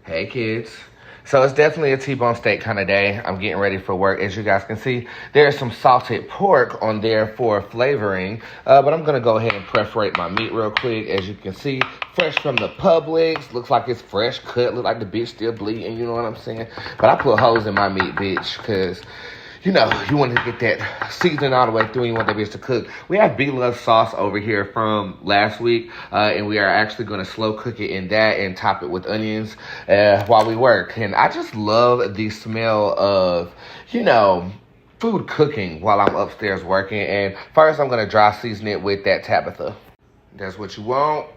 Hey kids. So it's definitely a T-bone steak kind of day. I'm getting ready for work. As you guys can see, there's some salted pork on there for flavoring. But I'm going to go ahead and perforate my meat real quick. As you can see, fresh from the Publix. Looks like it's fresh cut. Look like the bitch still bleeding, you know what I'm saying? But I put holes in my meat, bitch, because you know, you want to get that seasoning all the way through and you want that bitch to cook. We have B-Love sauce over here from last week, and we are actually going to slow cook it in that and top it with onions while we work. And I just love the smell of, you know, food cooking while I'm upstairs working. And first, I'm going to dry season it with that Tabitha. That's what you want.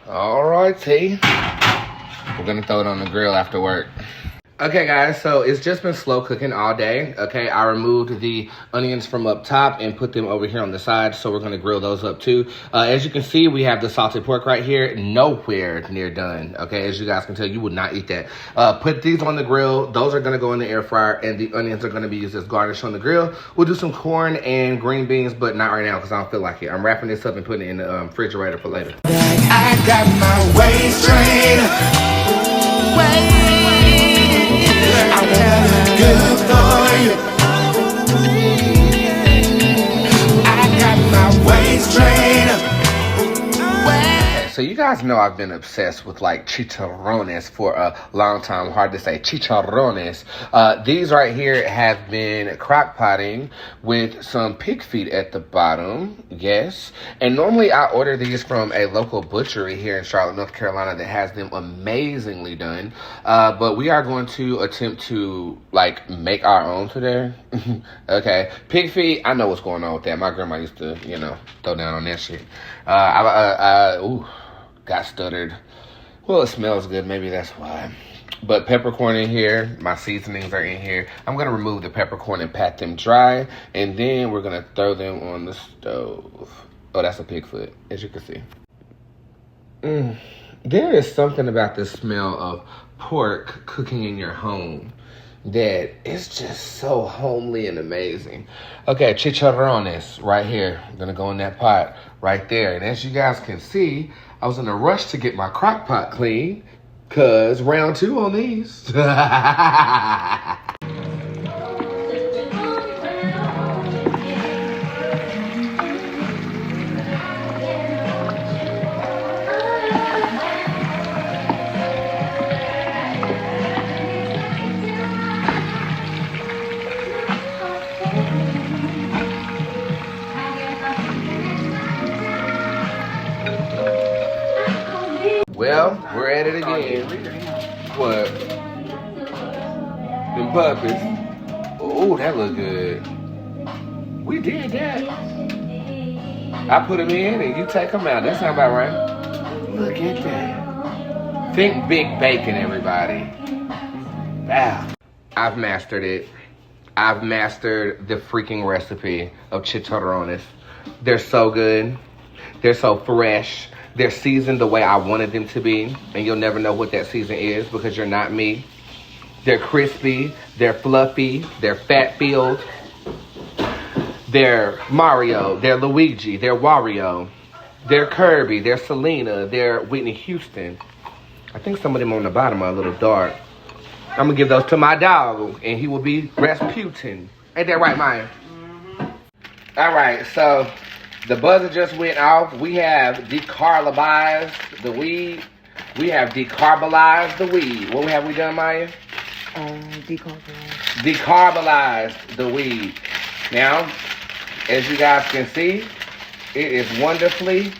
All right, T. We're going to throw it on the grill after work. Okay, guys, so it's just been slow cooking all day, okay? I removed the onions from up top and put them over here on the side, so we're going to grill those up too. As you can see, we have the salted pork right here, nowhere near done, okay? As you guys can tell, you would not eat that. Put these on the grill. Those are going to go in the air fryer, and the onions are going to be used as garnish on the grill. We'll do some corn and green beans, but not right now because I don't feel like it. I'm wrapping this up and putting it in the refrigerator for later. I got my waist train. I wanna good for you. I got my waist train. So you guys know I've been obsessed with like chicharrones for a long time. Hard to say, chicharrones. These right here have been crock potting with some pig feet at the bottom. Yes. And normally I order these from a local butchery here in Charlotte, North Carolina that has them amazingly done. But we are going to attempt to like make our own today. Okay. Pig feet, I know what's going on with that. My grandma used to, you know, throw down on that shit. Got stuttered. Well, it smells good. Maybe that's why. But peppercorn in here. My seasonings are in here. I'm going to remove the peppercorn and pat them dry. And then we're going to throw them on the stove. Oh, that's a pig foot, as you can see. There is something about the smell of pork cooking in your home that is just so homely and amazing. Okay, chicharrones right here. I'm gonna go in that pot right there. And as you guys can see, I was in a rush to get my crock pot clean because round 2 on these. Well, we're at it again. What? Them puppies. Oh, that look good. We did that. I put them in and you take them out. That sound about right. Look at that. Think big bacon, everybody. Wow. I've mastered it. I've mastered the freaking recipe of chicharrones. They're so good. They're so fresh. They're seasoned the way I wanted them to be. And you'll never know what that season is because you're not me. They're crispy. They're fluffy. They're fat-filled. They're Mario. They're Luigi. They're Wario. They're Kirby. They're Selena. They're Whitney Houston. I think some of them on the bottom are a little dark. I'm going to give those to my dog, and he will be Rasputin. Ain't that right, Maya? All right, so the buzzer just went off. We have decarbonized the weed. We have decarbonized the weed. What have we done, Maya? Decarbonized. Decarbonized the weed. Now, as you guys can see, it is wonderfully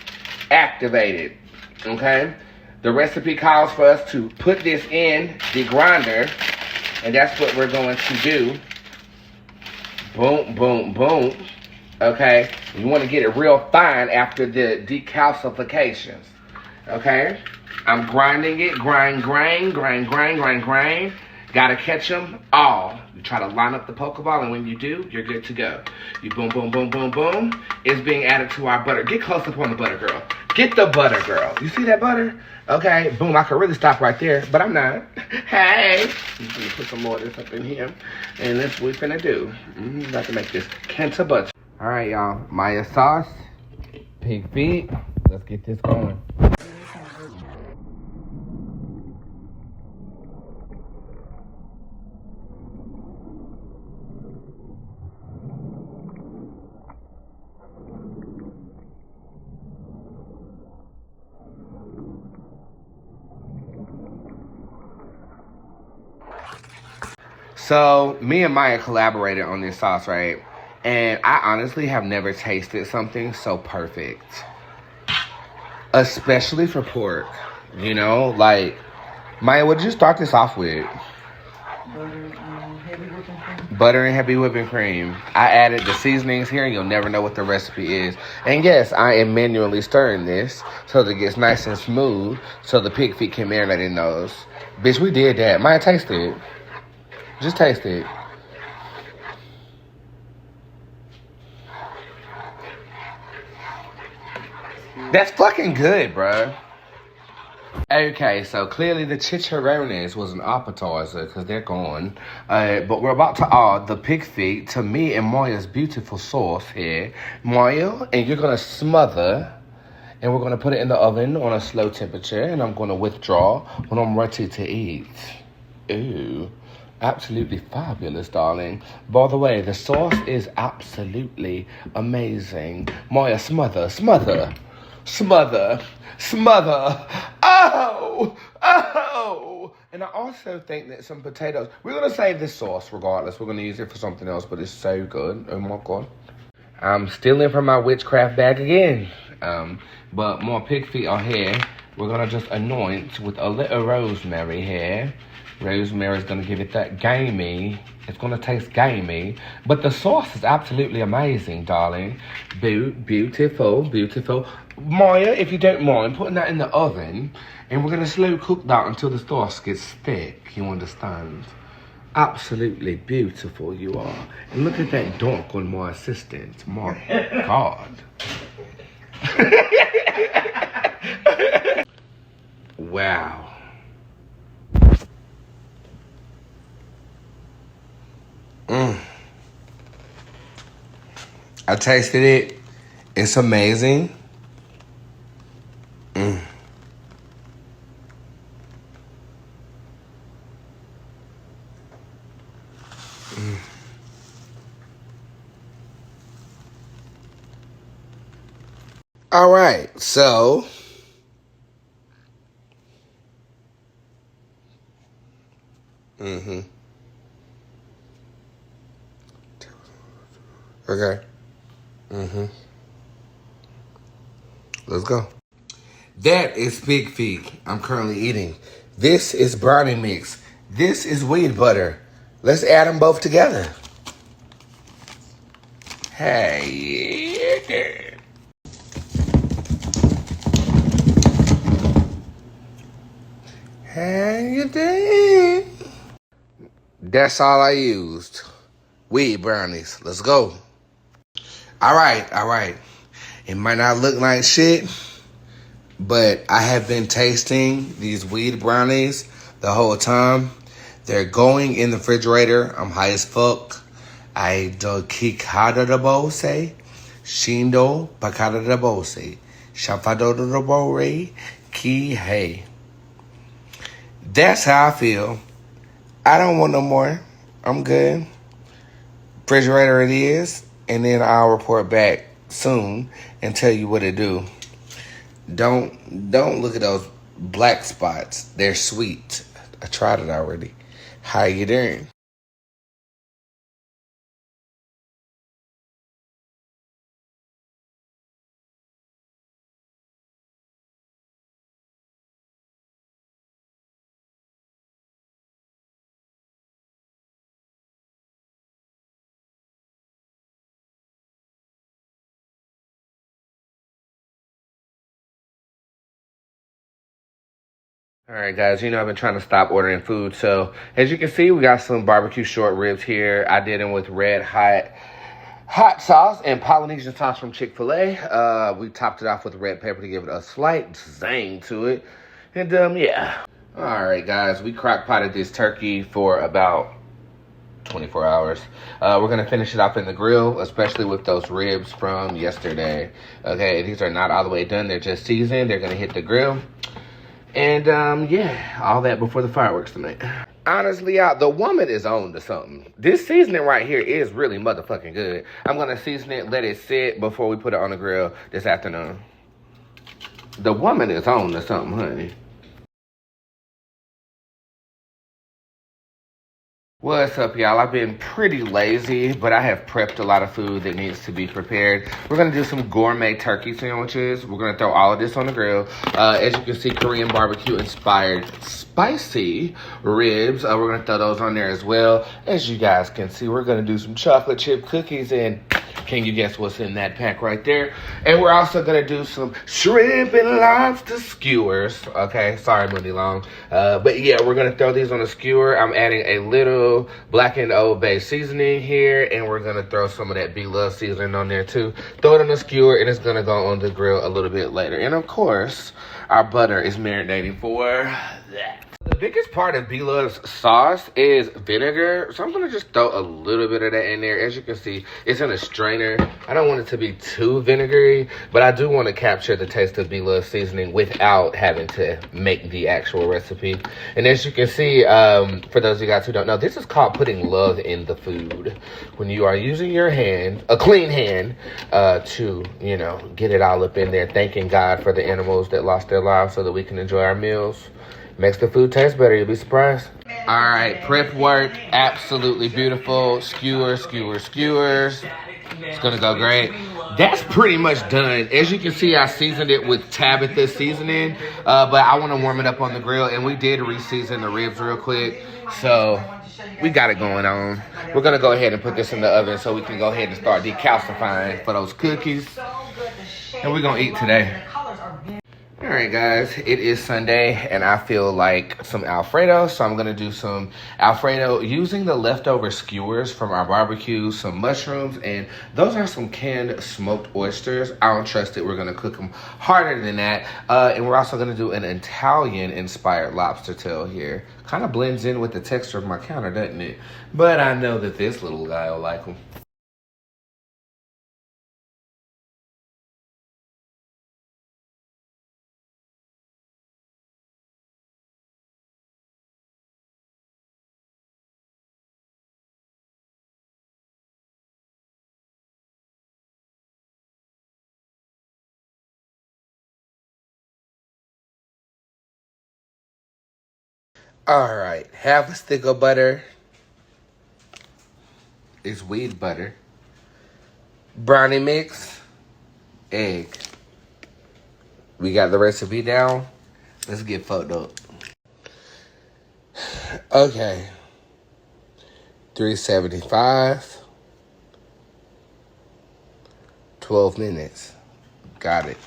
activated, okay? The recipe calls for us to put this in the grinder, and that's what we're going to do. Boom, boom, boom, okay? You want to get it real fine after the decalcifications, okay? I'm grinding it, grind. Gotta catch them all. You try to line up the Pokeball, and when you do, you're good to go. You boom, boom, boom, boom, boom. It's being added to our butter. Get close up on the butter, girl. Get the butter, girl. You see that butter? Okay, boom, I could really stop right there, but I'm not. Hey. I'm gonna put some more of this up in here, and that's what we're gonna do. About to make this Kenta butter. All right, y'all. Maya sauce, pig feet. Let's get this going. So, me and Maya collaborated on this sauce, right? And I honestly have never tasted something so perfect. Especially for pork. You know, like, Maya, what did you start this off with? Butter and heavy whipping cream. I added the seasonings here, and you'll never know what the recipe is. And yes, I am manually stirring this so that it gets nice and smooth so the pig feet can marinate in those. Bitch, we did that. Maya, taste it. Just taste it. That's fucking good, bruh. Okay, so clearly the chicharrones was an appetizer because they're gone. But we're about to add the pig feet to me and Maya's beautiful sauce here. Maya, and you're going to smother, and we're going to put it in the oven on a slow temperature, and I'm going to withdraw when I'm ready to eat. Ooh. Absolutely fabulous, darling. By the way, the sauce is absolutely amazing. Maya, smother. Oh! And I also think that some potatoes... We're going to save this sauce regardless. We're going to use it for something else, but it's so good. Oh, my God. I'm stealing from my witchcraft bag again. But more pig feet are here. We're going to just anoint with a little rosemary here. Rosemary's going to give it that gamey. It's going to taste gamey. But the sauce is absolutely amazing, darling. Beautiful. Maya, if you don't mind, putting that in the oven. And we're going to slow cook that until the sauce gets thick. You understand? Absolutely beautiful you are. And look at that dog on my assistant. My God. Wow. I tasted it. It's amazing. All right, so okay. Let's go. That is pig feet I'm currently eating. This is brownie mix. This is weed butter. Let's add them both together. Hey. How you doing? That's all I used. Weed brownies. Let's go. All right. It might not look like shit, but I have been tasting these weed brownies the whole time. They're going in the refrigerator. I'm high as fuck. I do kikada da bose, shindo pakada da bose, shafado da bore, ki hey. That's how I feel. I don't want no more. I'm good. Refrigerator it is, and then I'll report back soon and tell you what it do. Don't look at those black spots. They're sweet. I tried it already. How you doing? All right, guys, I've been trying to stop ordering food. So, as you can see, we got some barbecue short ribs here. I did them with red hot sauce and Polynesian sauce from Chick-fil-A. We topped it off with red pepper to give it a slight zing to it. And, yeah. All right, guys, we crock potted this turkey for about 24 hours. We're going to finish it off in the grill, especially with those ribs from yesterday. Okay, these are not all the way done. They're just seasoned. They're going to hit the grill. And, yeah, all that before the fireworks tonight. Honestly, y'all, the woman is on to something. This seasoning right here is really motherfucking good. I'm going to season it, let it sit before we put it on the grill this afternoon. The woman is on to something, honey. What's up, y'all? I've been pretty lazy, but I have prepped a lot of food that needs to be prepared. We're going to do some gourmet turkey sandwiches. We're going to throw all of this on the grill. As you can see, Korean barbecue-inspired spicy ribs. We're going to throw those on there as well. As you guys can see, we're going to do some chocolate chip cookies, and can you guess what's in that pack right there? And we're also going to do some shrimp and lobster skewers. Okay, sorry, Mooney Long. But yeah, we're going to throw these on a skewer. I'm adding a little blackened Old Bay seasoning here, and we're going to throw some of that B-Love seasoning on there too. Throw it on the skewer, and it's going to go on the grill a little bit later. And of course, our butter is marinating for that. The biggest part of B-Love's sauce is vinegar, so I'm going to just throw a little bit of that in there. As you can see, it's in a strainer. I don't want it to be too vinegary, but I do want to capture the taste of B-Love seasoning without having to make the actual recipe. And as you can see, for those of you guys who don't know, this is called putting love in the food. When you are using your hand, a clean hand, to, get it all up in there, thanking God for the animals that lost their lives so that we can enjoy our meals. Makes the food taste better. You'll be surprised. All right, prep work, absolutely beautiful. Skewers. It's gonna go great. That's pretty much done. As you can see, I seasoned it with Tabitha seasoning, but I want to warm it up on the grill, and we did re-season the ribs real quick, so we got it going on. We're gonna go ahead and put this in the oven so we can go ahead and start decalcifying for those cookies, and we're gonna eat today. All right, guys, it is Sunday, and I feel like some Alfredo, so I'm going to do some Alfredo using the leftover skewers from our barbecue, some mushrooms, and those are some canned smoked oysters. I don't trust it. We're going to cook them harder than that, and we're also going to do an Italian-inspired lobster tail here. Kind of blends in with the texture of my counter, doesn't it? But I know that this little guy will like them. All right, half a stick of butter is weed butter. Brownie mix, egg. We got the recipe down. Let's get fucked up. Okay. 375. 12 minutes. Got it.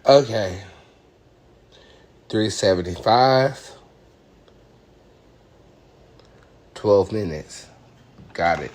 Okay. $3.75. 12 minutes. Got it.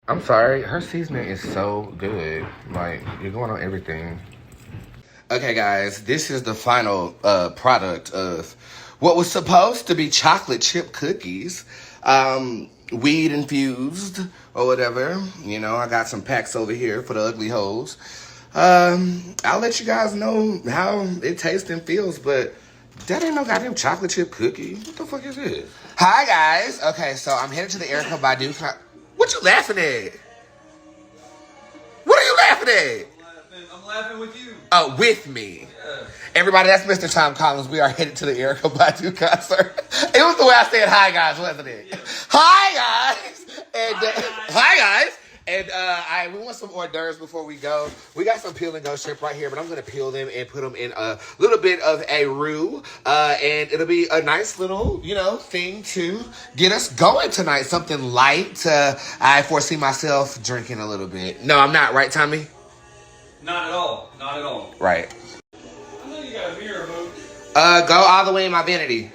I'm sorry, her seasoning is so good. Like, you're going on everything. Okay, guys, this is the final product of what was supposed to be chocolate chip cookies. Weed infused or whatever. You know, I got some packs over here for the ugly hoes. I'll let you guys know how it tastes and feels, but that ain't no goddamn chocolate chip cookie. What the fuck is this? Hi, guys. Okay, so I'm headed to the Erica Badu. What you laughing at? What are you laughing at? I'm laughing with you. Oh, with me. Yeah. Everybody, that's Mr. Tom Collins. We are headed to the Erica Badu concert. It was the way I said hi, guys, wasn't it? Yeah. Hi, guys. And hi, guys. And we want some hors d'oeuvres before we go. We got some peel and go shrimp right here, but I'm gonna peel them and put them in a little bit of a roux, and it'll be a nice little, thing to get us going tonight. Something light. I foresee myself drinking a little bit. No, I'm not. Right, Tommy? Not at all. Not at all. Right. I know you got a mirror, boo. Go all the way in my vanity.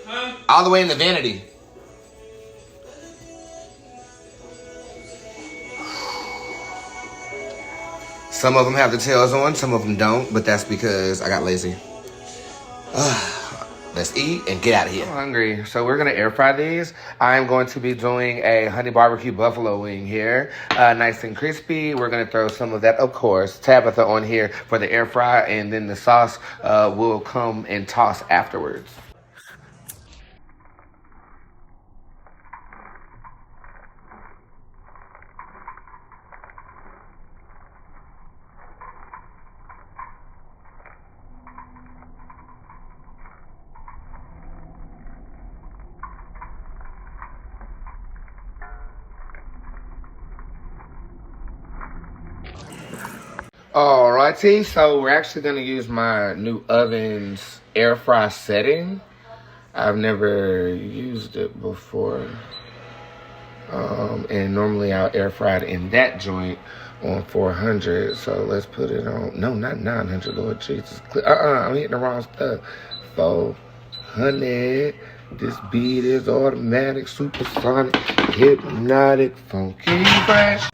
Huh? All the way in the vanity. Some of them have the tails on, some of them don't, but that's because I got lazy. Let's eat and get out of here. I'm hungry, so we're gonna air fry these. I'm going to be doing a honey barbecue buffalo wing here, nice and crispy. We're gonna throw some of that, of course, Tabitha on here for the air fry, and then the sauce will come and toss afterwards. Alrighty, so we're actually going to use my new oven's air fry setting. I've never used it before. And normally I'll air fry it in that joint on 400. So let's put it on, no, not 900, Lord Jesus. I'm hitting the wrong stuff. 400. This beat is automatic, supersonic, hypnotic, funky, fresh.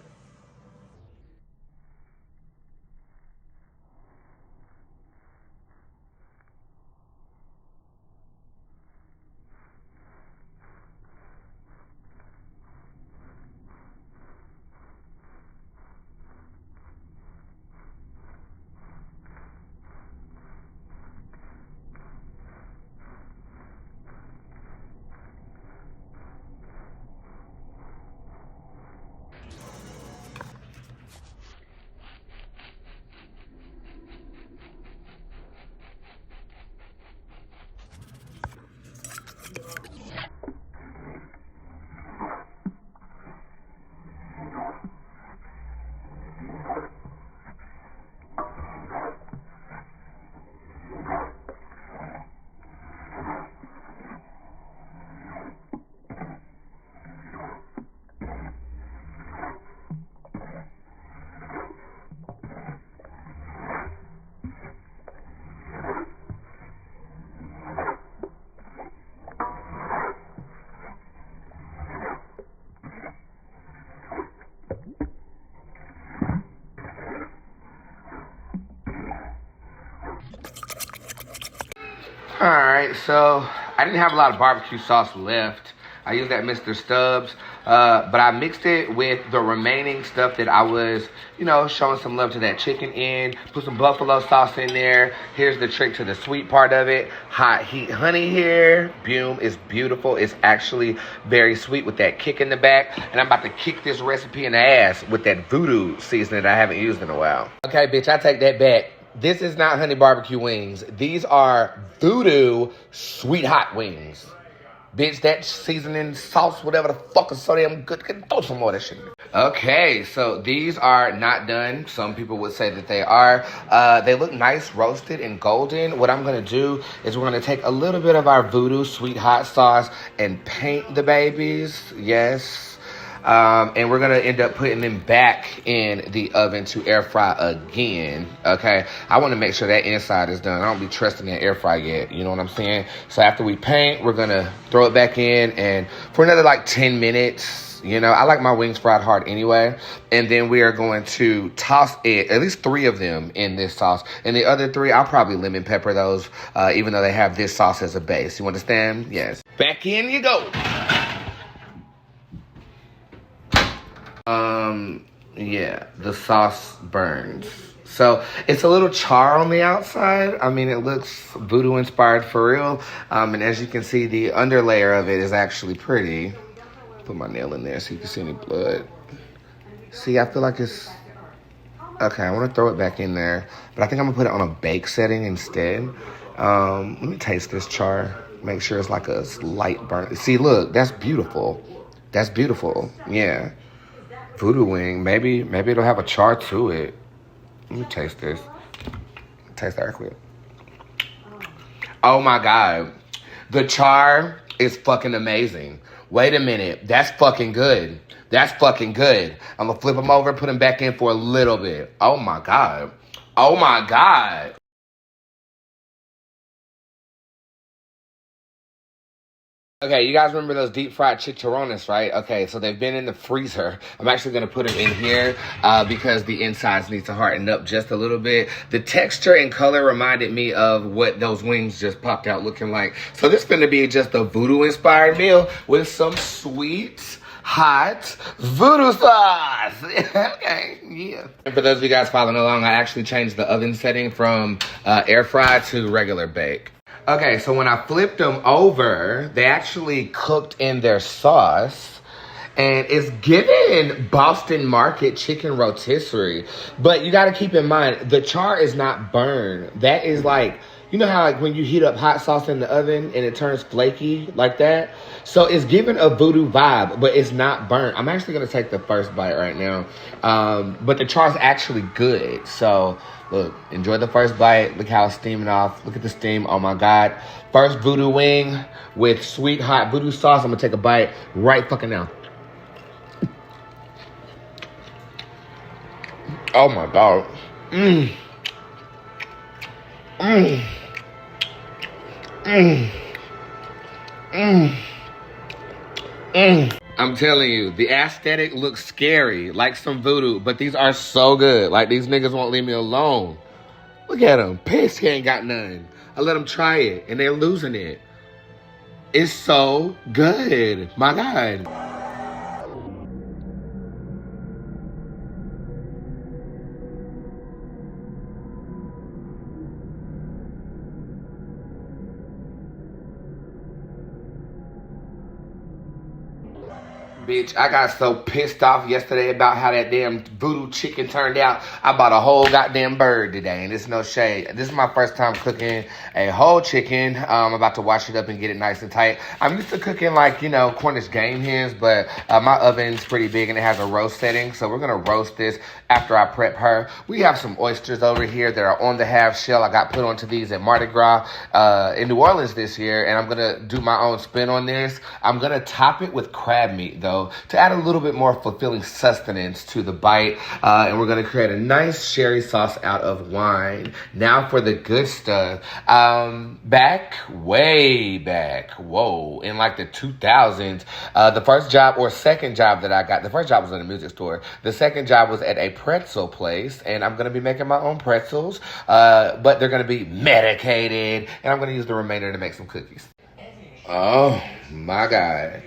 Alright, so I didn't have a lot of barbecue sauce left. I used that Mr. Stubbs, but I mixed it with the remaining stuff that I was, you know, showing some love to that chicken in. Put some buffalo sauce in there. Here's the trick to the sweet part of it. Hot heat honey here. Boom. It's beautiful. It's actually very sweet with that kick in the back. And I'm about to kick this recipe in the ass with that voodoo seasoning that I haven't used in a while. Okay, bitch, I take that back. This is not honey barbecue wings. These are voodoo sweet hot wings. Bitch, that seasoning, sauce, whatever the fuck is so damn good. Throw some more of that shit in. Okay, so these are not done. Some people would say that they are. They look nice, roasted and golden. What I'm gonna do is we're gonna take a little bit of our voodoo sweet hot sauce and paint the babies. Yes. And we're gonna end up putting them back in the oven to air fry again. Okay, I want to make sure that inside is done. I don't be trusting that air fry yet. You know what I'm saying? So after we paint, we're gonna throw it back in, and for another like 10 minutes. You know, I like my wings fried hard anyway. And then we are going to toss it, at least 3 of them in this sauce. And the other 3, I'll probably lemon pepper those, even though they have this sauce as a base. You understand? Yes. Back in you go. Yeah, the sauce burns. So it's a little char on the outside. I mean, it looks voodoo inspired for real. And as you can see, the underlayer of it is actually pretty. Put my nail in there so you can see any blood. See, I feel like it's... Okay, I want to throw it back in there. But I think I'm going to put it on a bake setting instead. Let me taste this char. Make sure it's like a light burn. See, look, that's beautiful. That's beautiful. Yeah. Voodoo wing. Maybe it'll have a char to it. Let me taste this. Taste that quick. Oh my God. The char is fucking amazing. Wait a minute. That's fucking good. That's fucking good. I'm gonna flip them over, put them back in for a little bit. Oh my God. Oh my God. Okay, you guys remember those deep fried chicharrones, right? Okay, so they've been in the freezer. I'm actually going to put them in here because the insides need to harden up just a little bit. The texture and color reminded me of what those wings just popped out looking like. So this is going to be just a voodoo-inspired meal with some sweet, hot voodoo sauce. Okay, yeah. And for those of you guys following along, I actually changed the oven setting from air fry to regular bake. Okay, so when I flipped them over, they actually cooked in their sauce. And it's given Boston Market chicken rotisserie. But you got to keep in mind, the char is not burned. That is like, you know how like when you heat up hot sauce in the oven and it turns flaky like that? So it's given a voodoo vibe, but it's not burnt. I'm actually going to take the first bite right now. But the char's actually good. So... Look, enjoy the first bite. Look how it's steaming off. Look at the steam. Oh my God. First voodoo wing with sweet hot voodoo sauce. I'm gonna take a bite right fucking now. Oh my God. Mmm. Mmm. Mmm. Mmm. Mmm. I'm telling you, the aesthetic looks scary, like some voodoo, but these are so good. Like, these niggas won't leave me alone. Look at them. Pissed he ain't got none. I let them try it, and they're losing it. It's so good. My God. Bitch, I got so pissed off yesterday about how that damn voodoo chicken turned out. I bought a whole goddamn bird today, and it's no shade. This is my first time cooking a whole chicken. I'm about to wash it up and get it nice and tight. I'm used to cooking like, you know, Cornish game hens, but my oven's pretty big and it has a roast setting. So we're gonna roast this after I prep her. We have some oysters over here that are on the half shell. I got put onto these at Mardi Gras in New Orleans this year, and I'm gonna do my own spin on this. I'm gonna top it with crab meat though, to add a little bit more fulfilling sustenance to the bite. And we're gonna create a nice sherry sauce out of wine. Now for the good stuff. Way back, whoa, in like the 2000s, the first job or second job that I got, the first job was in a music store. The second job was at a pretzel place, and I'm gonna be making my own pretzels, but they're gonna be medicated, and I'm gonna use the remainder to make some cookies. Oh my God.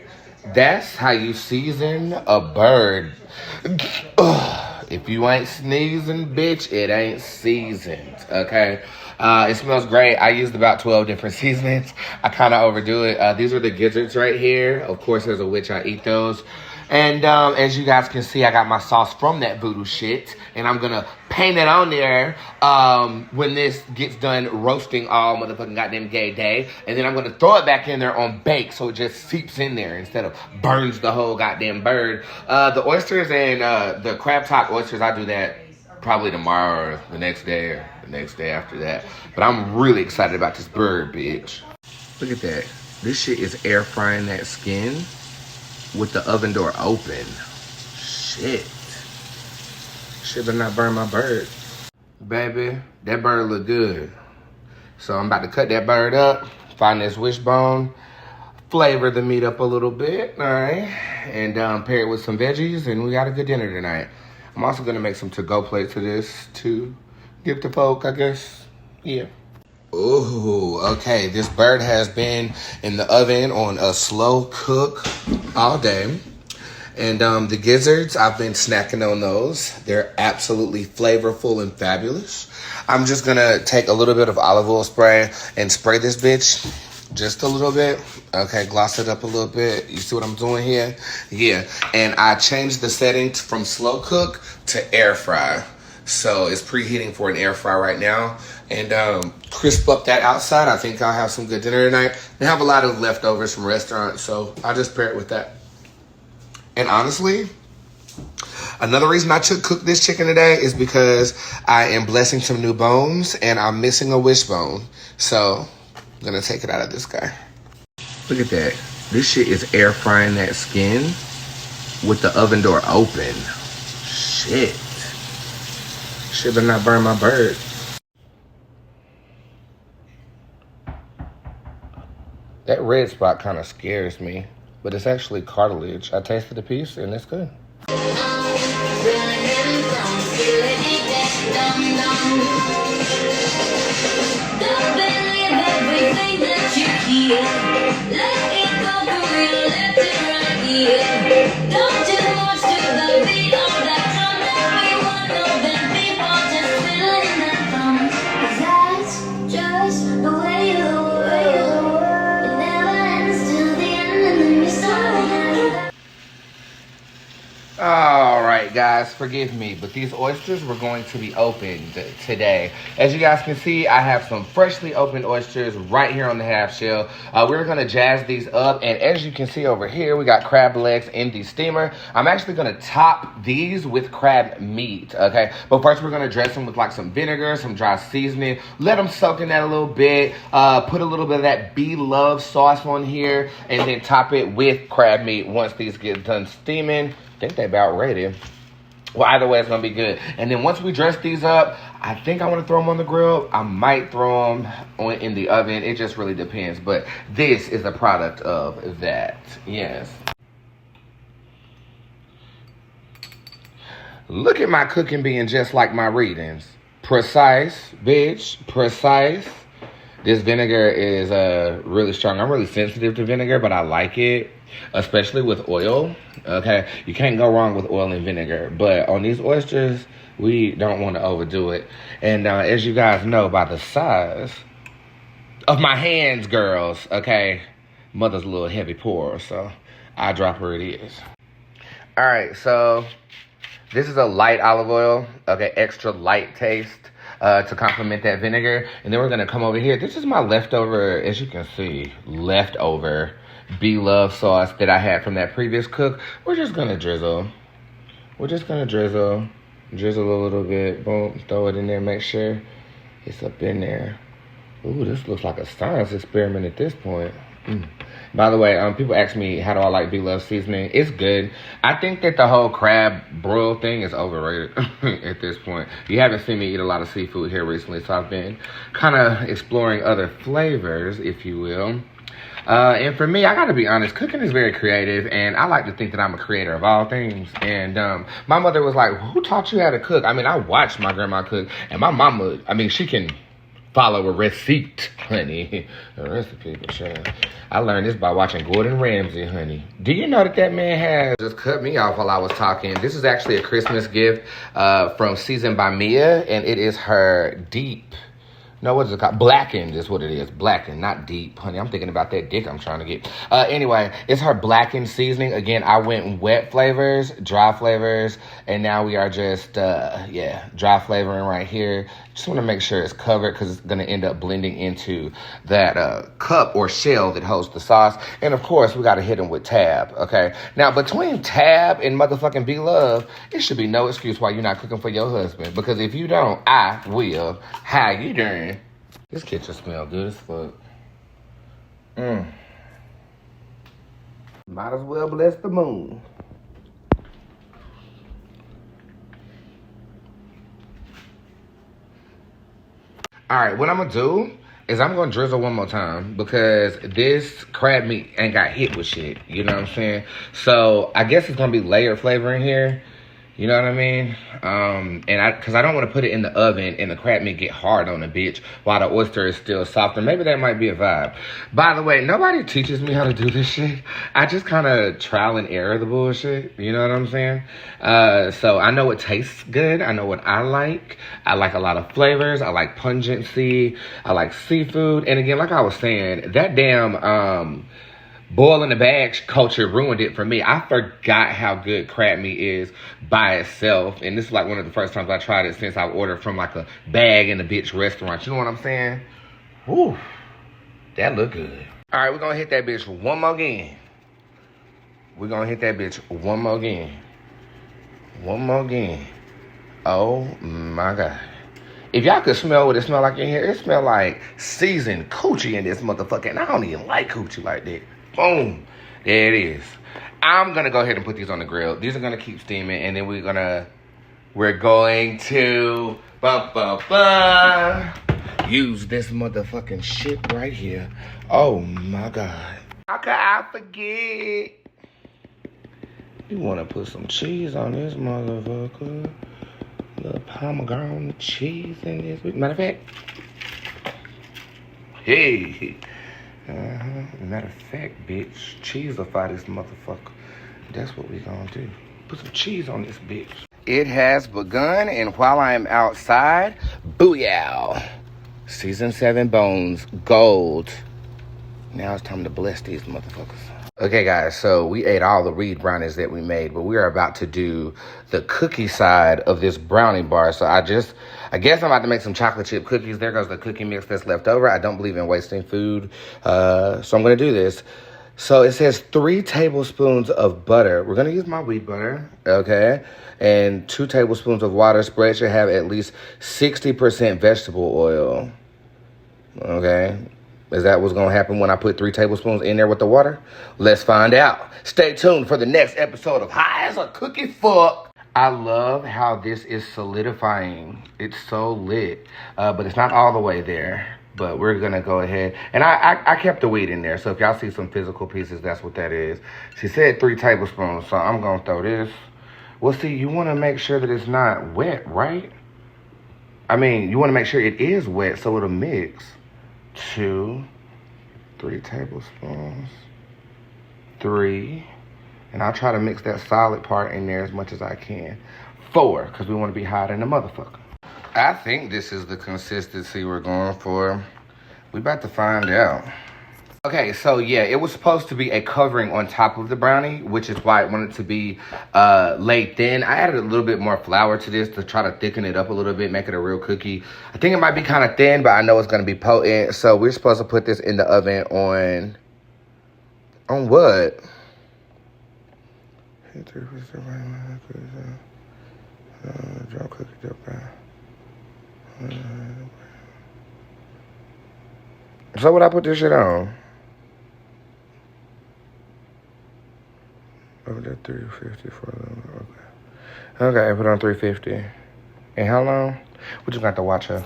That's how you season a bird. If you ain't sneezing, bitch, it ain't seasoned, okay? It smells great. I used about 12 different seasonings. I kind of overdo it. These are the gizzards right here. Of course, there's a witch. I eat those. And as you guys can see, I got my sauce from that voodoo shit. And I'm going to paint it on there when this gets done roasting all motherfucking goddamn gay day. And then I'm going to throw it back in there on bake so it just seeps in there instead of burns the whole goddamn bird. The oysters and the crab top oysters, I do that probably tomorrow or the next day or the next day after that. But I'm really excited about this bird, bitch. Look at that. This shit is air frying that skin with the oven door open. Shit. Shit better not burn my bird. Baby, that bird look good. So I'm about to cut that bird up, find this wishbone, flavor the meat up a little bit, all right? And pair it with some veggies, and we got a good dinner tonight. I'm also gonna make some to-go plates of this to give to folk, I guess. Yeah. Ooh, okay. This bird has been in the oven on a slow cook all day. And the gizzards, I've been snacking on those. They're absolutely flavorful and fabulous. I'm just gonna take a little bit of olive oil spray and spray this bitch just a little bit. Okay, gloss it up a little bit. You see what I'm doing here? Yeah, and I changed the setting from slow cook to air fry. So it's preheating for an air fry right now. And crisp up that outside. I think I'll have some good dinner tonight. I have a lot of leftovers from restaurants, so I'll just pair it with that. And honestly, another reason I cooked this chicken today is because I am blessing some new bones and I'm missing a wishbone. So I'm gonna take it out of this guy. Look at that. This shit is air frying that skin with the oven door open. Shit. Shit better not burn my bird. That red spot kind of scares me, but it's actually cartilage. I tasted a piece and it's good. All right, guys, forgive me, but these oysters were going to be opened today. As you guys can see, I have some freshly opened oysters right here on the half shell. We're going to jazz these up, and as you can see over here, we got crab legs in the steamer. I'm actually going to top these with crab meat, okay? But first, we're going to dress them with like some vinegar, some dry seasoning, let them soak in that a little bit, put a little bit of that Bootz sauce on here, and then top it with crab meat once these get done steaming. I think they're about ready. Well, either way, it's going to be good. And then once we dress these up, I think I want to throw them on the grill. I might throw them in the oven. It just really depends. But this is a product of that. Yes. Look at my cooking being just like my readings. Precise, bitch. Precise. This vinegar is really strong. I'm really sensitive to vinegar, but I like it, especially with oil. Okay, you can't go wrong with oil and vinegar. But on these oysters, we don't want to overdo it. And as you guys know, by the size of my hands, girls, okay, mother's a little heavy pour, so I drop her it is. All right, so this is a light olive oil, okay, extra light taste. To complement that vinegar. And then we're going to come over here. This is my leftover, as you can see, leftover Bootz sauce that I had from that previous cook. We're just going to drizzle. We're just going to drizzle a little bit. Boom, throw it in there. Make sure it's up in there. Ooh, this looks like a science experiment at this point. By the way, people ask me, how do I like Bootz seasoning? It's good. I think that the whole crab broil thing is overrated at this point. You haven't seen me eat a lot of seafood here recently, so I've been kind of exploring other flavors, if you will. And for me, I gotta be honest, cooking is very creative, and I like to think that I'm a creator of all things. And my mother was like, who taught you how to cook? I mean, I watched my grandma cook, and my mama, I mean, she can follow a receipt, honey. A recipe, but sure. I learned this by watching Gordon Ramsay, honey. Do you know that that man has just cut me off while I was talking? This is actually a Christmas gift from Seasoned by Mia, and it is her deep. No, what is it called? Blackened is what it is. Blackened, not deep, honey. I'm thinking about that dick I'm trying to get. Anyway, it's her blackened seasoning. Again, I went wet flavors, dry flavors, and now we are just, dry flavoring right here. Just want to make sure it's covered because it's going to end up blending into that cup or shell that holds the sauce. And, of course, we got to hit them with Tab, okay? Now, between Tab and motherfucking B-Love, it should be no excuse why you're not cooking for your husband. Because if you don't, I will. How you doing? This kitchen smell good as fuck. Might as well bless the moon. All right, what I'm gonna do is I'm gonna drizzle one more time because this crab meat ain't got hit with shit. You know what I'm saying? So I guess it's gonna be layered flavor in here. You know what I mean? Because I don't want to put it in the oven and the crab meat get hard on the bitch while the oyster is still soft. And maybe that might be a vibe. By the way, nobody teaches me how to do this shit. I just kind of trial and error the bullshit. You know what I'm saying? So I know it tastes good. I know what I like. I like a lot of flavors. I like pungency. I like seafood. And again, like I was saying, that damn boil in the bag culture ruined it for me. I forgot how good crab meat is by itself. And this is like one of the first times I tried it since I ordered from like a bag in a bitch restaurant. You know what I'm saying? Woo, that look good. All right, we're going to hit that bitch one more again. We're going to hit that bitch one more again. One more again. Oh my God. If y'all could smell what it smell like in here, it smell like seasoned coochie in this motherfucker. And I don't even like coochie like that. Boom. There it is. I'm going to go ahead and put these on the grill. These are going to keep steaming. And then we're going to use this motherfucking shit right here. Oh, my God. How could I forget? You want to put some cheese on this motherfucker. A little pomegranate cheese in this. Matter of fact. Hey. Matter of fact, bitch, cheeseify this motherfucker. That's what we gonna do. Put some cheese on this bitch. It has begun, and while I am outside, booyah! Season 7 bones, gold. Now it's time to bless these motherfuckers. Okay, guys, so we ate all the Reed brownies that we made, but we are about to do the cookie side of this brownie bar. So I guess I'm about to make some chocolate chip cookies. There goes the cookie mix that's left over. I don't believe in wasting food, so I'm going to do this. So it says 3 tablespoons of butter. We're going to use my wheat butter, okay? And 2 tablespoons of water. Spread should have at least 60% vegetable oil, okay? Is that what's going to happen when I put 3 tablespoons in there with the water? Let's find out. Stay tuned for the next episode of High as a Cookie Fuck. I love how this is solidifying. It's so lit, but it's not all the way there. But we're going to go ahead. And I kept the wheat in there. So if y'all see some physical pieces, that's what that is. She said 3 tablespoons, so I'm going to throw this. Well, see, you want to make sure that it's not wet, right? I mean, you want to make sure it is wet so it'll mix. 2, 3 tablespoons, 3, and I'll try to mix that solid part in there as much as I can. 4, because we want to be hot in the motherfucker. I think this is the consistency we're going for. We about to find out. Okay, so yeah, it was supposed to be a covering on top of the brownie, which is why I wanted to be laid thin. I added a little bit more flour to this to try to thicken it up a little bit, make it a real cookie. I think it might be kind of thin, but I know it's going to be potent. So we're supposed to put this in the oven on what? So what I put this shit on? Over there, 350 for a little bit. Okay. Okay, put on 350. And how long? We just got to watch her.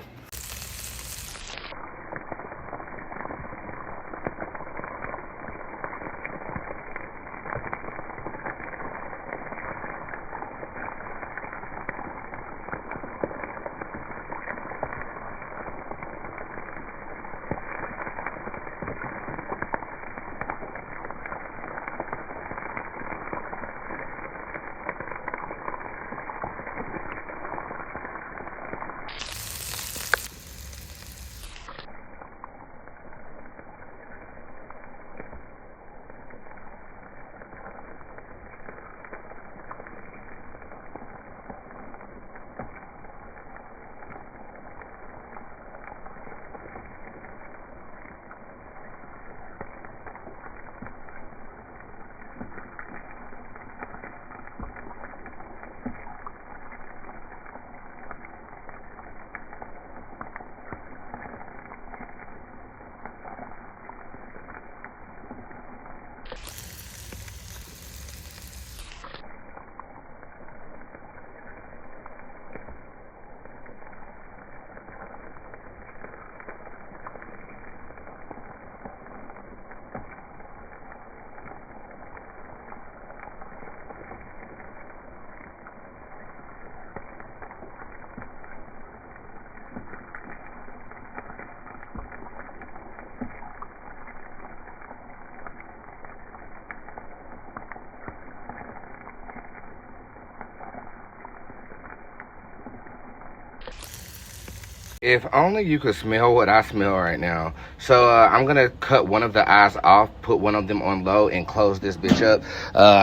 If only you could smell what I smell right now. So I'm gonna cut one of the eyes off, put one of them on low, and close this bitch up.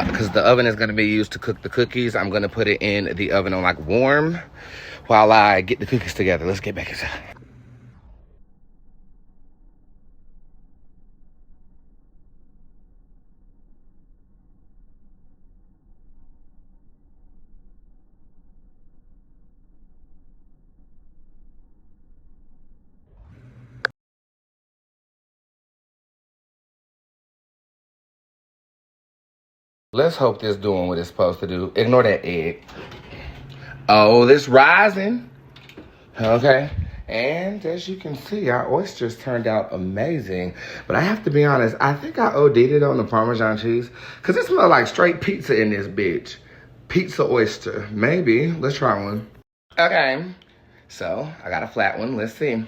Because the oven is gonna be used to cook the cookies. I'm gonna put it in the oven on like warm while I get the cookies together. Let's get back inside. Let's hope this doing what it's supposed to do. Ignore that egg. Oh, this rising. Okay. And as you can see, our oysters turned out amazing. But I have to be honest, I think I OD'd it on the Parmesan cheese. Because it smells like straight pizza in this bitch. Pizza oyster. Maybe. Let's try one. Okay. So, I got a flat one. Let's see.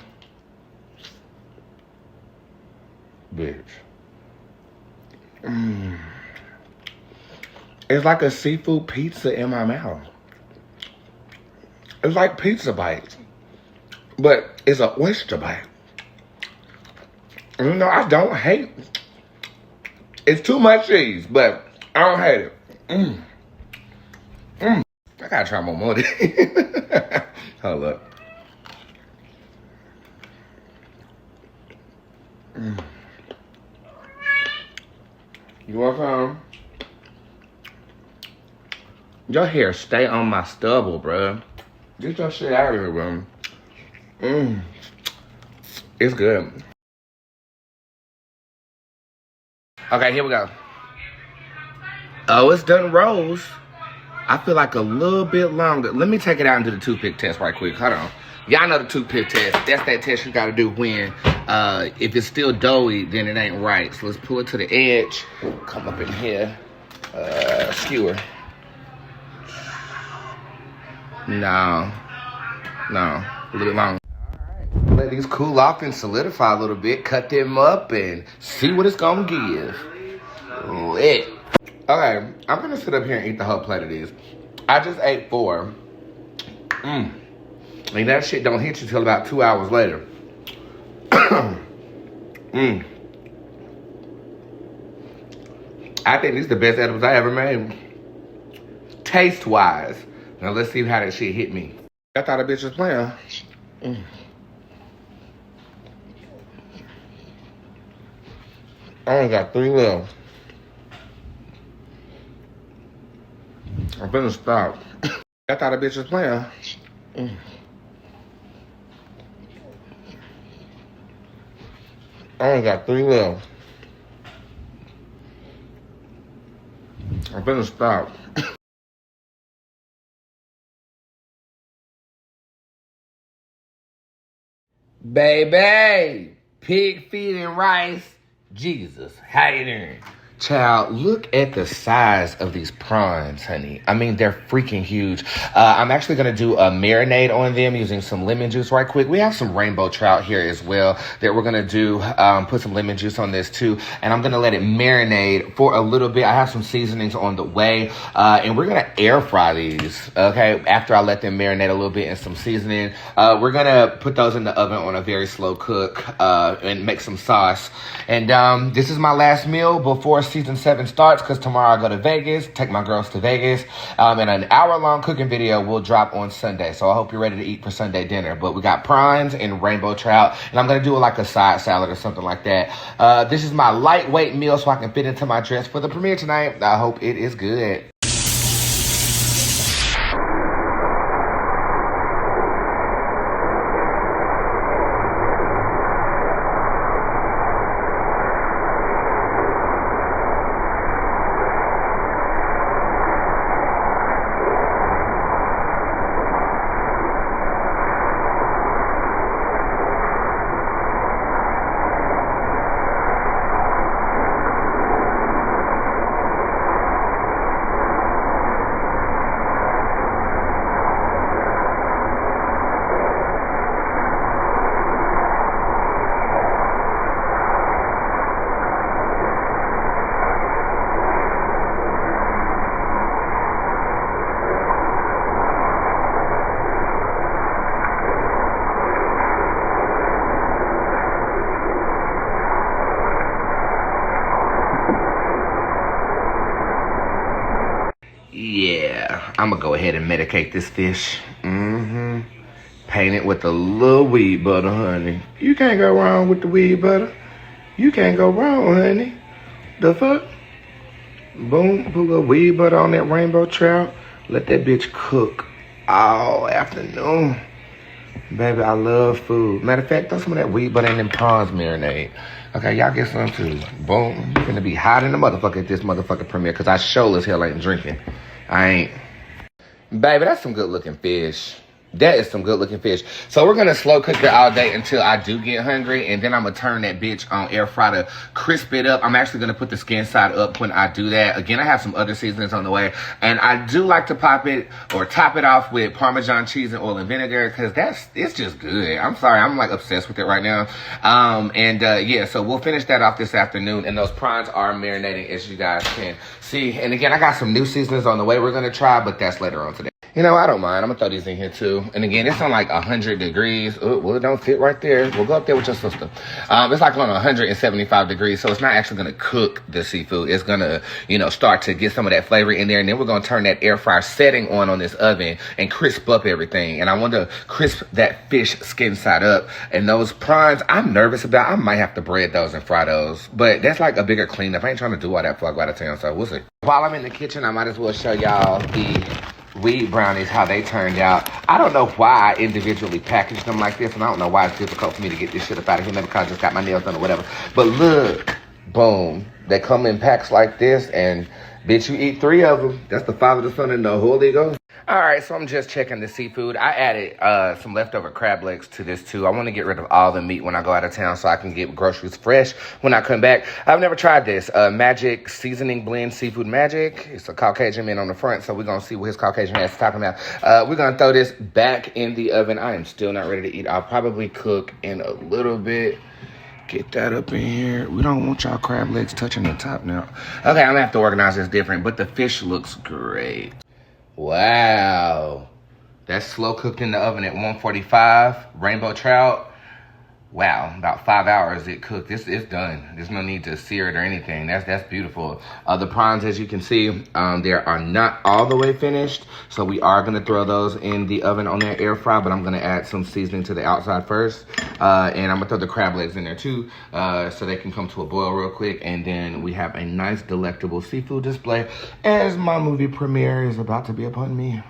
Bitch. Mmm. It's like a seafood pizza in my mouth. It's like pizza bites, but it's an oyster bite. You know, I don't hate. It's too much cheese, but I don't hate it. I gotta try more of this. Hold up. You want some? Your hair stay on my stubble, bro. Get your shit out of here, bro. It's good. Okay, here we go. Oh, it's done rose. I feel like a little bit longer. Let me take it out and do the toothpick test right quick. Hold on. Y'all know the toothpick test. That's that test you gotta do when, if it's still doughy, then it ain't right. So let's pull it to the edge. Come up in here. Skewer. No, a little bit long. All right, let these cool off and solidify a little bit. Cut them up and see what it's gonna give. Lit. Okay, I'm gonna sit up here and eat the whole plate of these. I just ate 4. And that shit don't hit you till about 2 hours later. I think these are the best edibles I ever made. Taste-wise. Now let's see how that shit hit me. I thought a bitch was playing. I only got 3 left. I'm finna stop. I thought a bitch was playing. I only got 3 left. I'm finna stop. Baby, pig feet and rice. Jesus, how you doing? Child, look at the size of these prawns, honey. I mean, they're freaking huge. I'm actually going to do a marinade on them using some lemon juice right quick. We have some rainbow trout here as well that we're going to do. Put some lemon juice on this too. And I'm going to let it marinate for a little bit. I have some seasonings on the way. And we're going to air fry these, okay? After I let them marinate a little bit in some seasoning. We're going to put those in the oven on a very slow cook and make some sauce. And this is my last meal before season 7 starts, because tomorrow I go to Vegas, take my girls to Vegas, and an hour-long cooking video will drop on Sunday. So I hope you're ready to eat for Sunday dinner. But we got prawns and rainbow trout, and I'm going to do like a side salad or something like that. This is my lightweight meal so I can fit into my dress for the premiere tonight. I hope it is good. Yeah, I'm gonna go ahead and medicate this fish. Mm-hmm. Paint it with a little weed butter, honey. You can't go wrong with the weed butter. You can't go wrong, honey. The fuck? Boom, put a little weed butter on that rainbow trout. Let that bitch cook all afternoon. Baby, I love food. Matter of fact, throw some of that weed butter in them prawns marinade. Okay, y'all get some too. Boom. You're gonna be hot in the motherfucker at this motherfucking premiere because I sure as hell ain't drinking. I ain't. Baby, that's some good looking fish. That is some good looking fish. So we're gonna slow cook it all day until I do get hungry, and then I'm gonna turn that bitch on air fry to crisp it up. I'm actually gonna put the skin side up when I do that. Again, I have some other seasonings on the way, and I do like to pop it or top it off with Parmesan cheese and oil and vinegar because it's just good. I'm sorry, I'm like obsessed with it right now. Yeah, so we'll finish that off this afternoon, and those prawns are marinating as you guys can see. And again, I got some new seasonings on the way we're gonna try, but that's later on today. You know, I don't mind. I'm gonna throw these in here too. And again, it's on like 100 degrees. Ooh, well, it don't fit right there. We'll go up there with your sister. It's like on 175 degrees, so it's not actually gonna cook the seafood. It's gonna, start to get some of that flavor in there, and then we're gonna turn that air fryer setting on this oven and crisp up everything. And I want to crisp that fish skin side up. And those prawns, I'm nervous about. I might have to bread those and fry those, but that's like a bigger cleanup. I ain't trying to do all that before I go out of town, so we'll see. While I'm in the kitchen, I might as well show y'all the weed brownies, how they turned out. I don't know why I individually packaged them like this, and I don't know why it's difficult for me to get this shit up out of here. Maybe because I just got my nails done or whatever. But look, boom. They come in packs like this, and bitch, you eat 3 of them. That's the Father, the Son, and the Holy Ghost. All right, so I'm just checking the seafood. I added some leftover crab legs to this too. I want to get rid of all the meat when I go out of town so I can get groceries fresh when I come back. I've never tried this. Magic Seasoning Blend Seafood Magic. It's a Caucasian man on the front, so we're going to see what his Caucasian ass is talking about. We're going to throw this back in the oven. I am still not ready to eat. I'll probably cook in a little bit. Get that up in here. We don't want y'all crab legs touching the top now. Okay, I'm going to have to organize this different, but the fish looks great. Wow. That's slow cooked in the oven at 145. Rainbow trout. Wow, about 5 hours it cooked. This is done. There's no need to sear it or anything. That's beautiful. The prawns, as you can see, they are not all the way finished. So we are going to throw those in the oven on that air fry, but I'm going to add some seasoning to the outside first. And I'm going to throw the crab legs in there too, so they can come to a boil real quick. And then we have a nice, delectable seafood display as my movie premiere is about to be upon me.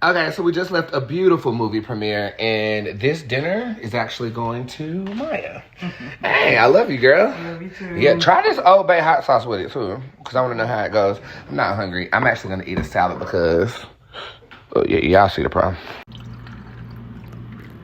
Okay, so we just left a beautiful movie premiere, and this dinner is actually going to Maya. Hey, I love you, girl. I love you too. Yeah, try this Old Bay hot sauce with it, too, because I want to know how it goes. I'm not hungry. I'm actually going to eat a salad because, y'all see the problem.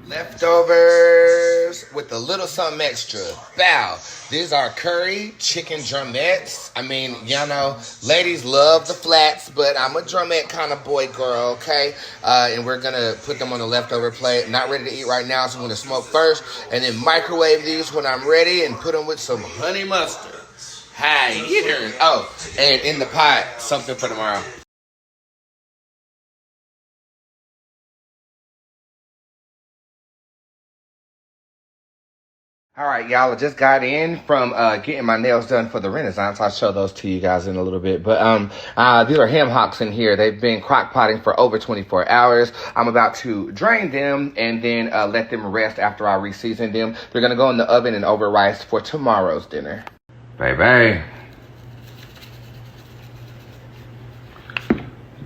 Leftovers with a little something extra. Bow. These are curry chicken drumettes. I mean, y'all know, ladies love the flats, but I'm a drumette kind of boy, girl, okay? And we're going to put them on the leftover plate. Not ready to eat right now, so I'm going to smoke first and then microwave these when I'm ready and put them with some honey mustard. Hi, you doing? Oh, and in the pot, something for tomorrow. All right, y'all, I just got in from getting my nails done for the Renaissance. I'll show those to you guys in a little bit. But these are ham hocks in here. They've been crock potting for over 24 hours. I'm about to drain them and then let them rest after I reseason them. They're going to go in the oven and over rice for tomorrow's dinner. Baby.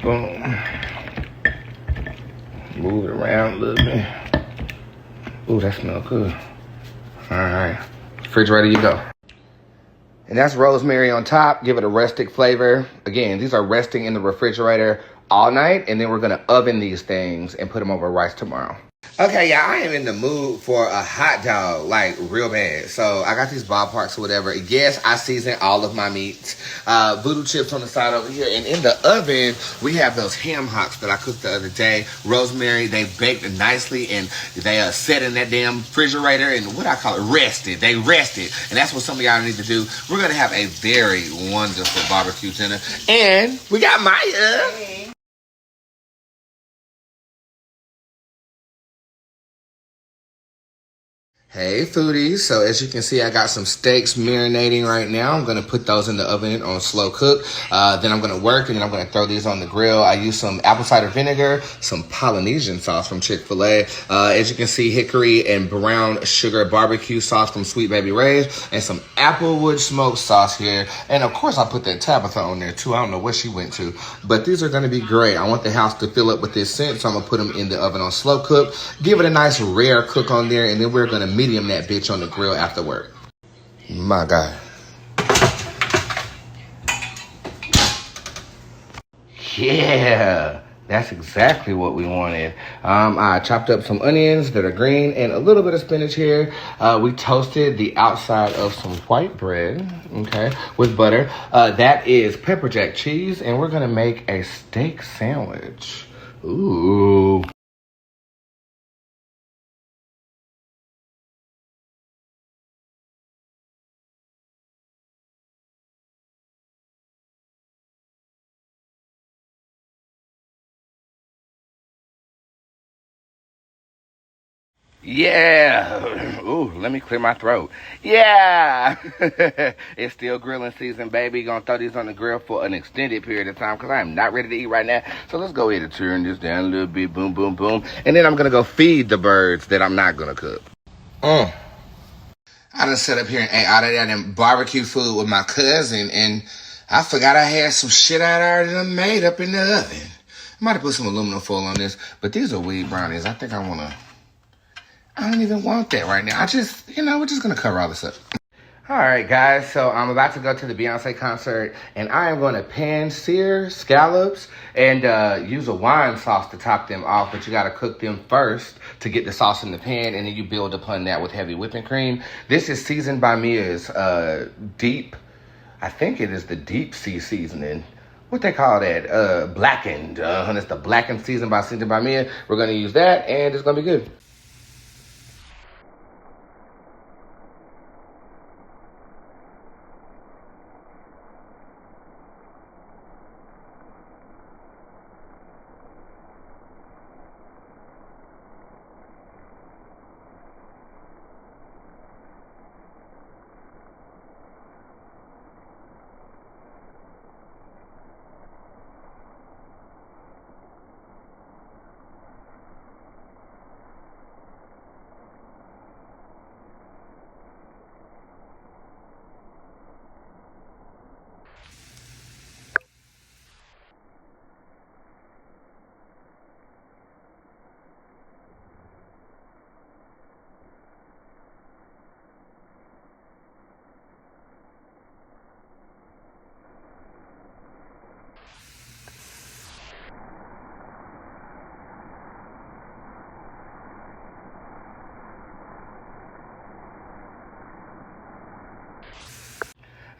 Boom. Move it around a little bit. Ooh, that smells good. All right, refrigerator you go. And that's rosemary on top. Give it a rustic flavor. Again, these are resting in the refrigerator all night, and then we're gonna oven these things and put them over rice tomorrow. Okay, yeah, I am in the mood for a hot dog, like real bad. So I got these ballparks or whatever. Yes, I season all of my meats. Voodoo chips on the side over here. And in the oven, we have those ham hocks that I cooked the other day. Rosemary, they baked nicely and they set in that damn refrigerator and what I call it, rested. They rested. And that's what some of y'all need to do. We're going to have a very wonderful barbecue dinner. And we got Maya. Hey foodies, so as you can see I got some steaks marinating right now. I'm going to put those in the oven on slow cook. Then I'm going to work and then I'm going to throw these on the grill. I use some apple cider vinegar, some Polynesian sauce from Chick-fil-A. As you can see, hickory and brown sugar barbecue sauce from Sweet Baby Ray's, and some applewood smoked sauce here. And of course I put that Tabitha on there too. I don't know where she went to, but these are going to be great. I want the house to fill up with this scent, so I'm going to put them in the oven on slow cook. Give it a nice rare cook on there, and then we're going to medium that bitch on the grill after work. My God. Yeah, that's exactly what we wanted. I chopped up some onions that are green and a little bit of spinach here. We toasted the outside of some white bread, okay, with butter. That is pepper jack cheese, and we're gonna make a steak sandwich. Ooh. Yeah. Ooh, let me clear my throat. Yeah. It's still grilling season, baby. Gonna throw these on the grill for an extended period of time because I am not ready to eat right now. So let's go ahead and turn this down a little bit. Boom, boom, boom. And then I'm gonna go feed the birds that I'm not gonna cook. I done sat up here and ate all of that and barbecue food with my cousin, and I forgot I had some shit I already done made up in the oven. I might have put some aluminum foil on this, but these are weed brownies. I think I don't even want that right now. We're just going to cover all this up. All right, guys. So I'm about to go to the Beyonce concert, and I am going to pan-sear scallops and use a wine sauce to top them off. But you got to cook them first to get the sauce in the pan, and then you build upon that with heavy whipping cream. This is seasoned by Mia's deep, I think it is the deep sea seasoning. What they call that? Blackened. It's the blackened seasoned by Mia. We're going to use that, and it's going to be good.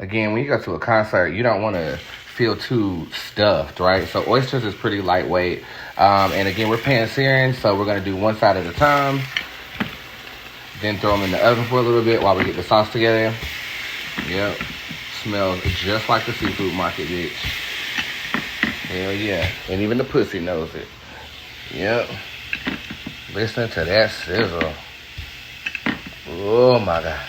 Again, when you go to a concert, you don't want to feel too stuffed, right? So oysters is pretty lightweight. And again, we're pan-searing, so we're going to do one side at a time. Then throw them in the oven for a little bit while we get the sauce together. Yep. Smells just like the seafood market, bitch. Hell yeah. And even the pussy knows it. Yep. Listen to that sizzle. Oh, my God.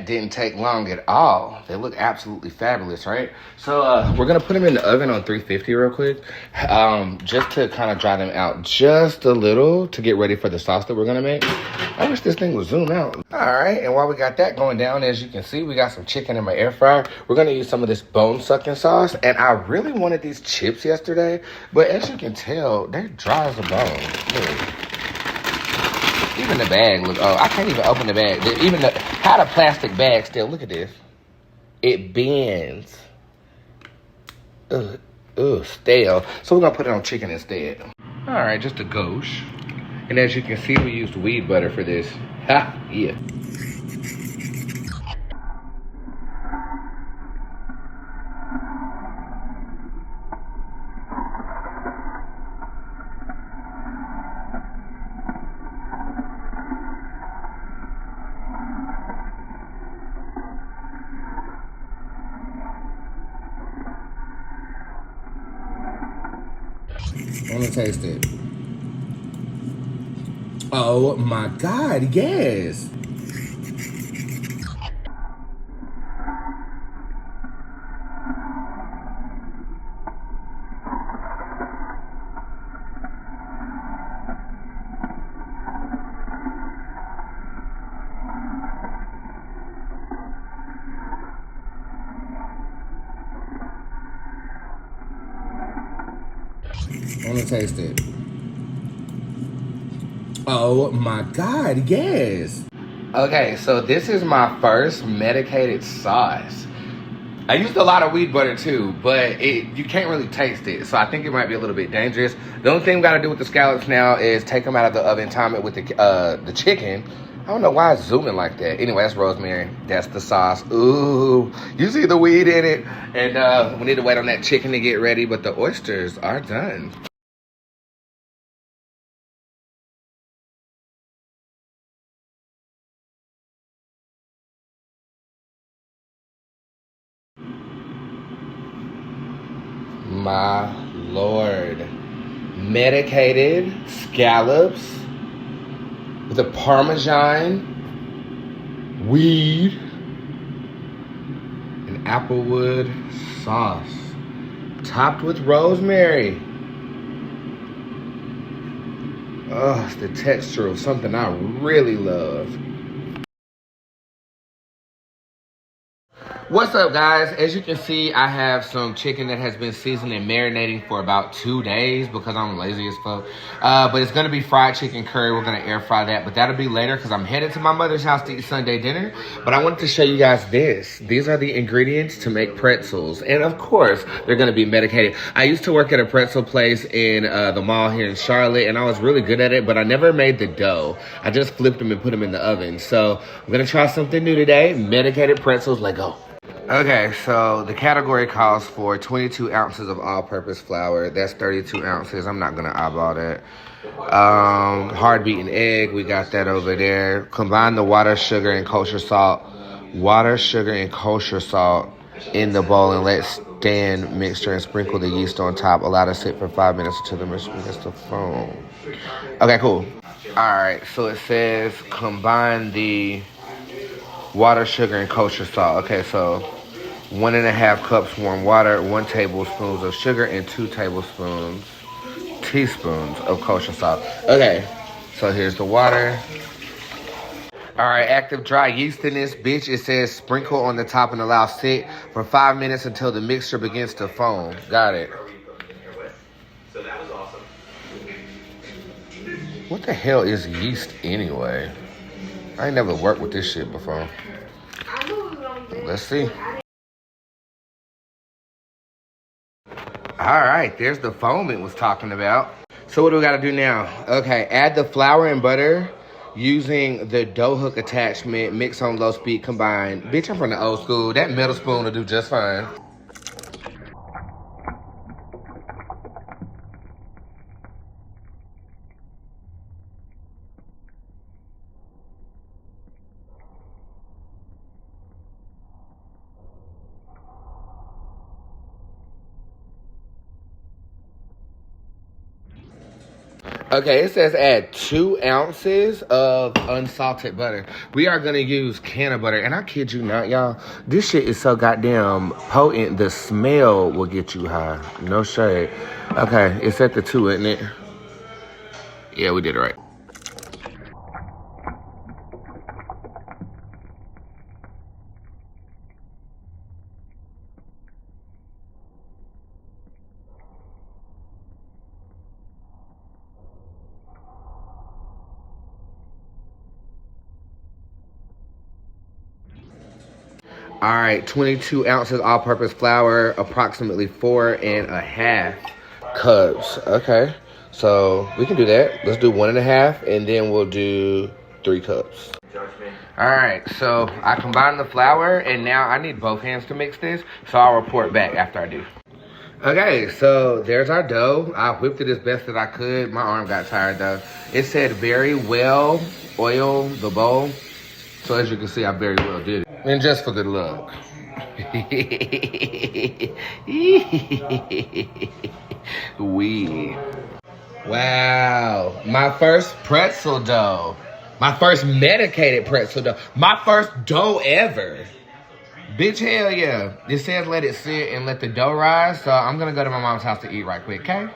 that didn't take long at all. They look absolutely fabulous, right? So we're gonna put them in the oven on 350 real quick, just to kind of dry them out just a little to get ready for the sauce that we're gonna make. I wish this thing would zoom out. All right, and while we got that going down, as you can see, we got some chicken in my air fryer. We're gonna use some of this bone sucking sauce, and I really wanted these chips yesterday, but as you can tell, they're dry as a bone. Look. Even the bag look, oh, I can't even open the bag. Even how the plastic bag still, look at this. It bends. Ugh, stale. So we're gonna put it on chicken instead. All right, just a gauche. And as you can see, we used weed butter for this. Ha, yeah. I want to taste it. Oh my God, yes. I want to taste it. Oh my God, yes. Okay, so this is my first medicated sauce. I used a lot of weed butter too, but you can't really taste it, so I think it might be a little bit dangerous. The only thing we gotta do with the scallops now is take them out of the oven, time it with the chicken. I don't know why it's zooming like that. Anyway, that's rosemary. That's the sauce. Ooh, you see the weed in it. And we need to wait on that chicken to get ready, but the oysters are done. My Lord. Medicated scallops with a Parmesan, weed, and applewood sauce, topped with rosemary. Oh, it's the texture of something I really love. What's up, guys? As you can see, I have some chicken that has been seasoned and marinating for about 2 days because I'm lazy as fuck. But it's gonna be fried chicken curry. We're gonna air fry that, but that'll be later because I'm headed to my mother's house to eat Sunday dinner. But I wanted to show you guys this. These are the ingredients to make pretzels. And of course, they're gonna be medicated. I used to work at a pretzel place in the mall here in Charlotte, and I was really good at it, but I never made the dough. I just flipped them and put them in the oven. So I'm gonna try something new today. Medicated pretzels, let go. Okay, so the category calls for 22 ounces of all-purpose flour. That's 32 ounces. I'm not going to eyeball that. Hard beaten egg, we got that over there. Combine the water, sugar, and kosher salt. Water, sugar, and kosher salt in the bowl and let stand mixture and sprinkle the yeast on top. Allow to sit for 5 minutes until the mixture begins to foam. Okay, cool. All right, so it says combine the water, sugar, and kosher salt. Okay, so 1.5 cups warm water, 1 tablespoon of sugar, and 2 teaspoons of kosher salt. Okay, so here's the water. All right, active dry yeast in this bitch. It says sprinkle on the top and allow sit for 5 minutes until the mixture begins to foam. Got it. So that was awesome. What the hell is yeast anyway? I ain't never worked with this shit before. Let's see. All right, there's the foam it was talking about. So what do we gotta do now? Okay, add the flour and butter using the dough hook attachment. Mix on low speed, combine. Bitch, I'm from the old school. That metal spoon will do just fine. Okay, it says add 2 ounces of unsalted butter. We are gonna use can of butter, and I kid you not, y'all. This shit is so goddamn potent. The smell will get you high. No shade. Okay, it's at the 2, isn't it? Yeah, we did it right. All right, 22 ounces all-purpose flour, approximately 4.5 cups. Okay, so we can do that. Let's do 1.5, and then we'll do 3 cups. All right, so I combined the flour, and now I need both hands to mix this, so I'll report back after I do. Okay, so there's our dough. I whipped it as best that I could. My arm got tired, though. It said very well oil the bowl. So as you can see, I very well did it. And just for good luck. Wow. My first pretzel dough. My first medicated pretzel dough. My first dough ever. Bitch, hell yeah. It says let it sit and let the dough rise. So I'm going to go to my mom's house to eat right quick, okay?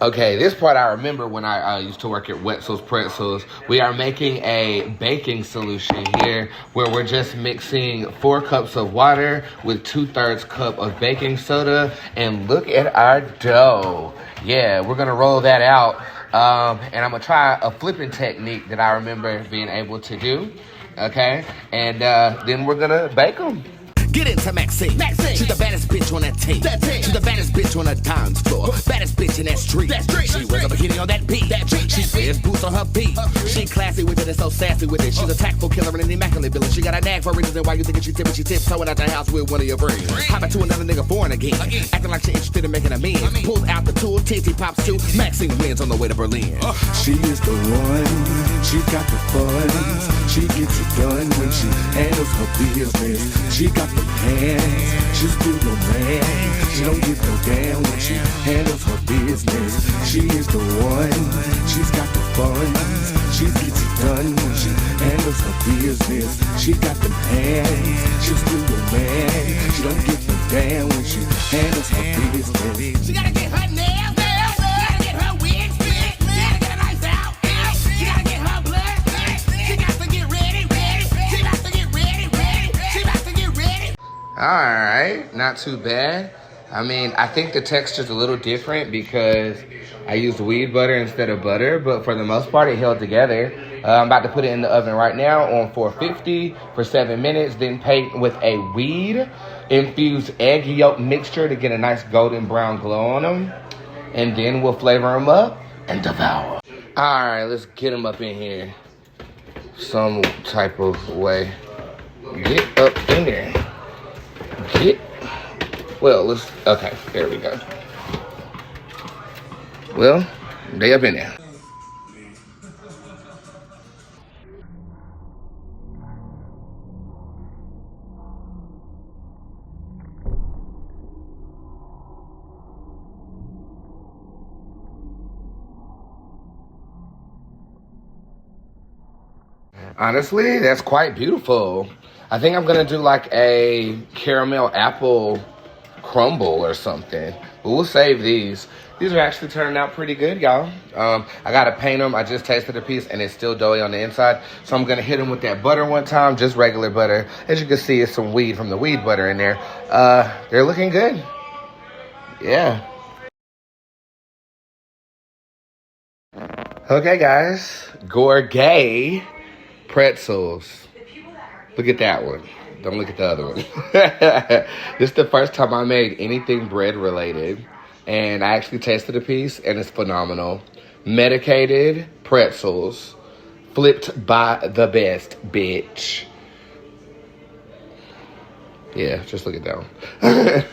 Okay, this part I remember when I used to work at Wetzel's Pretzels. We are making a baking solution here where we're just mixing 4 cups of water with 2/3 cup of baking soda. And look at our dough. Yeah, we're going to roll that out. And I'm going to try a flipping technique that I remember being able to do. Okay, and then we're going to bake them. Get into Maxine. She's the baddest bitch on that team. She's the baddest bitch on the dance floor. Baddest bitch in that street. She wears a bikini on that beat. She wears boots on her feet. She classy with it and so sassy with it. She's a tactful killer and an immaculate villain. She got a nag for a reason why you thinking she tiptoeing out the house with one of your friends. Hopping to another nigga foreign again. Acting like she interested in making a man. Pulls out the tool, titty pops too. Maxine wins on the way to Berlin. She is the one, she got the funds. She gets it done when she handles her business. She got the hands, she's still your man. She don't give no damn when she handles her business. She is the one, she's got the funds. She gets it done when she handles her business. She got them hands, she's still your man. She don't give no damn when she handles her business. She gotta get her nails, gotta get her wigs, gotta get her lights out, she gotta get her blood, she got to get ready, she got to get ready, she got to get ready. All right, not too bad. I mean, I think the texture's a little different because I used weed butter instead of butter, but for the most part, it held together. I'm about to put it in the oven right now on 450 for 7 minutes, then paint with a weed-infused egg yolk mixture to get a nice golden brown glow on them. And then we'll flavor them up and devour. All right, let's get them up in here some type of way. Get up in there. Okay, there we go. Well, they up in there. Honestly, that's quite beautiful. I think I'm gonna do like a caramel apple crumble or something. But we'll save these. These are actually turning out pretty good, y'all. I gotta paint them. I just tasted a piece and it's still doughy on the inside. So I'm gonna hit them with that butter one time, just regular butter. As you can see, it's some weed from the weed butter in there. They're looking good. Yeah. Okay, guys. Gourmet pretzels. Look at that one. Don't look at the other one. This is the first time I made anything bread related. And I actually tasted a piece and it's phenomenal. Medicated pretzels. Flipped by the best, bitch. Yeah, just look at that one.